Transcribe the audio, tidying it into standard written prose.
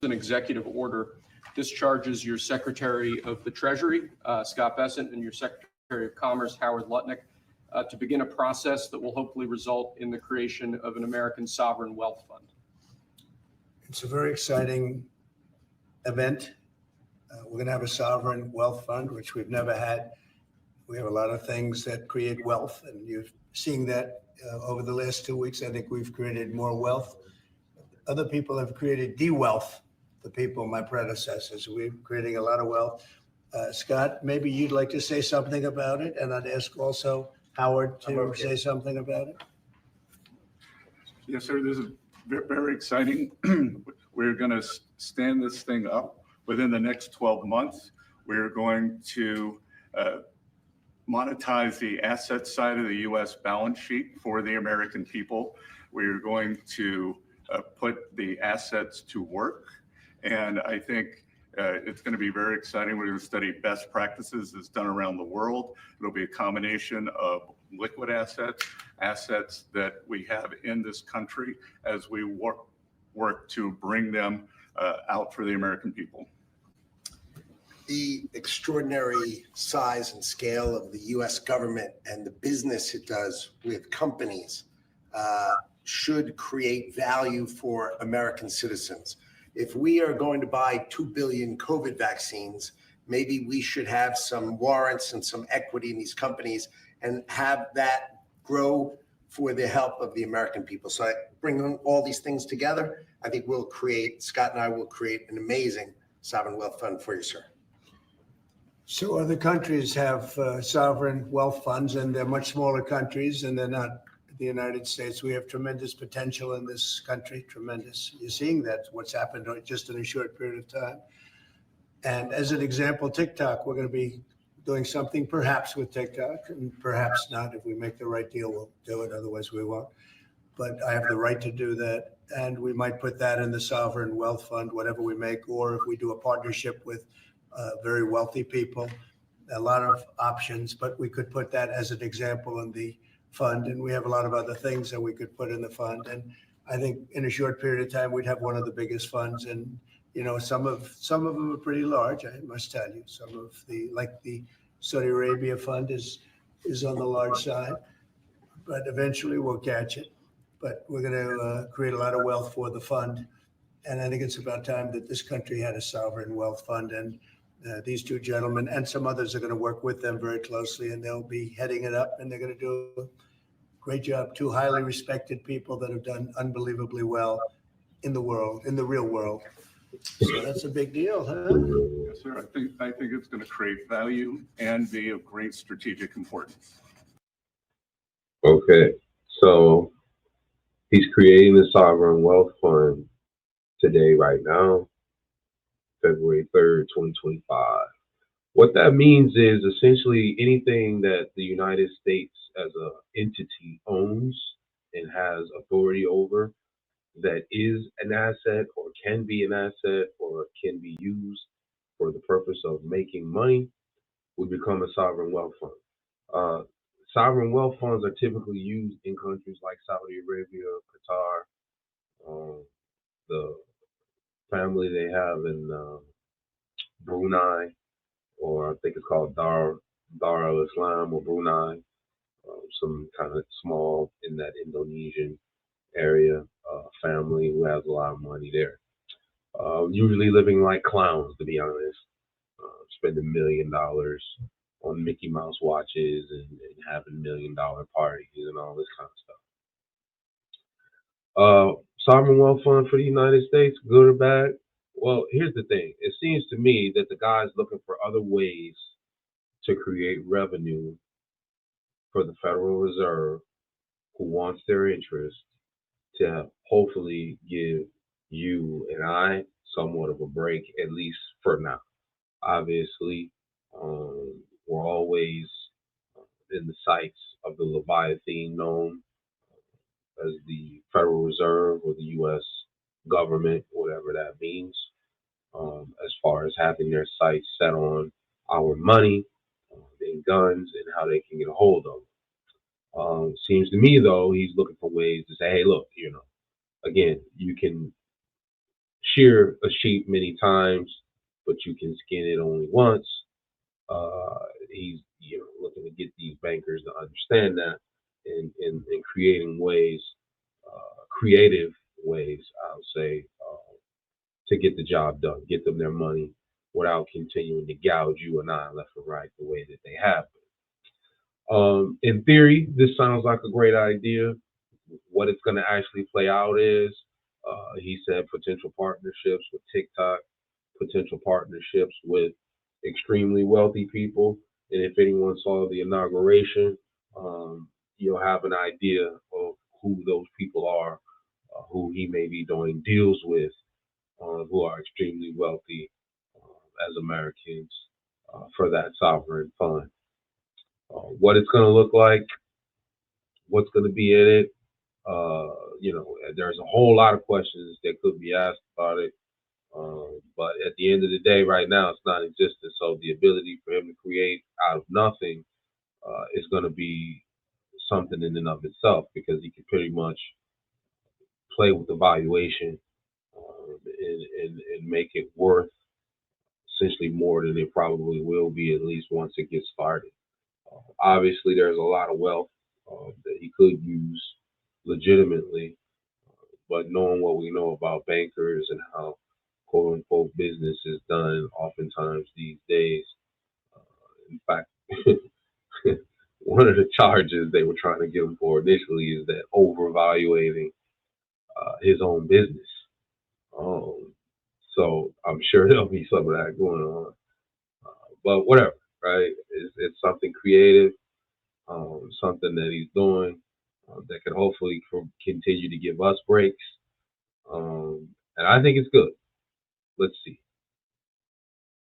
an executive order discharges your Secretary of the Treasury, Scott Bessent, and your Secretary of Commerce, Howard Lutnick, to begin a process that will hopefully result in the creation of an American sovereign wealth fund. It's a very exciting event. We're going to have a sovereign wealth fund, which we've never had. We have a lot of things that create wealth, and you're seeing that over the last 2 weeks. I think we've created more wealth. Other people have created de-wealth. The people, my predecessors, we're creating a lot of wealth. Scott, maybe you'd like to say something about it, and I'd ask also Howard to say something about it. Yes, sir. This is very exciting. We're going to stand this thing up within the next 12 months. We're going to monetize the asset side of the U.S. balance sheet for the American people. We're going to put the assets to work. And I think it's going to be very exciting. We're going to study best practices that's done around the world. It'll be a combination of liquid assets, assets that we have in this country as we work to bring them out for the American people. The extraordinary size and scale of the U.S. government and the business it does with companies should create value for American citizens. If we are going to buy 2 billion COVID vaccines, maybe we should have some warrants and some equity in these companies and have that grow for the help of the American people. So I bring all these things together. I think Scott and I will create an amazing sovereign wealth fund for you, sir. So other countries have sovereign wealth funds, and they're much smaller countries, and they're not the United States. We have tremendous potential in this country, tremendous. You're seeing that, what's happened just in a short period of time. And as an example, TikTok, we're going to be doing something perhaps with TikTok, and perhaps not. If we make the right deal, we'll do it, otherwise we won't. But I have the right to do that, and we might put that in the sovereign wealth fund, whatever we make, or if we do a partnership with very wealthy people, a lot of options, but we could put that as an example in the fund. And we have a lot of other things that we could put in the fund. And I think in a short period of time, we'd have one of the biggest funds. And, you know, some of them are pretty large, I must tell you. Some of like the Saudi Arabia fund is on the large side, but eventually we'll catch it. But we're going to create a lot of wealth for the fund. And I think it's about time that this country had a sovereign wealth fund. And these two gentlemen and some others are going to work with them very closely, and they'll be heading it up, and they're going to do a great job. Two highly respected people that have done unbelievably well in the world, in the real world. So that's a big deal, huh? Yes, sir. I think it's going to create value and be of great strategic importance. Okay, so he's creating the sovereign wealth fund today, right now, February 3rd, 2025. What that means is essentially anything that the United States as an entity owns and has authority over that is an asset or can be an asset or can be used for the purpose of making money would become a sovereign wealth fund. Sovereign wealth funds are typically used in countries like Saudi Arabia, Qatar, the family they have in Brunei, or I think it's called Dar al-Islam or Brunei, some kind of small in that Indonesian area family who has a lot of money there. Usually living like clowns, to be honest, spending $1 million on Mickey Mouse watches and having $1 million parties and all this kind of stuff. Sovereign wealth fund for the United States, good or bad? Well, here's the thing. It seems to me that the guy's looking for other ways to create revenue for the Federal Reserve, who wants their interest, to hopefully give you and I somewhat of a break, at least for now. Obviously, we're always in the sights of the Leviathan known as the Federal Reserve or the U.S. government, whatever that means, as far as having their sights set on our money and guns and how they can get a hold of it. Seems to me, though, he's looking for ways to say, hey, look, you know, again, you can shear a sheep many times, but you can skin it only once. He's looking to get these bankers to understand that, and creating ways, creative ways, I'll say, to get the job done, get them their money without continuing to gouge you and I left and right the way that they have. In theory, this sounds like a great idea. What it's going to actually play out is, he said, potential partnerships with TikTok, potential partnerships with extremely wealthy people. And if anyone saw the inauguration, you'll have an idea of who those people are, who he may be doing deals with, who are extremely wealthy as Americans for that sovereign fund. What it's going to look like, what's going to be in it, there's a whole lot of questions that could be asked about it. But at the end of the day, right now, it's non-existent. So the ability for him to create out of nothing is going to be something in and of itself, because he can pretty much play with the valuation, and make it worth essentially more than it probably will be, at least once it gets started. Obviously, there's a lot of wealth that he could use legitimately, but knowing what we know about bankers and how quote unquote business is done oftentimes these days, in fact, one of the charges they were trying to get him for initially is that overvaluating his own business. Um, so I'm sure there'll be some of that going on. But whatever, right? It's something creative, something that he's doing that can hopefully continue to give us breaks. And I think it's good. Let's see.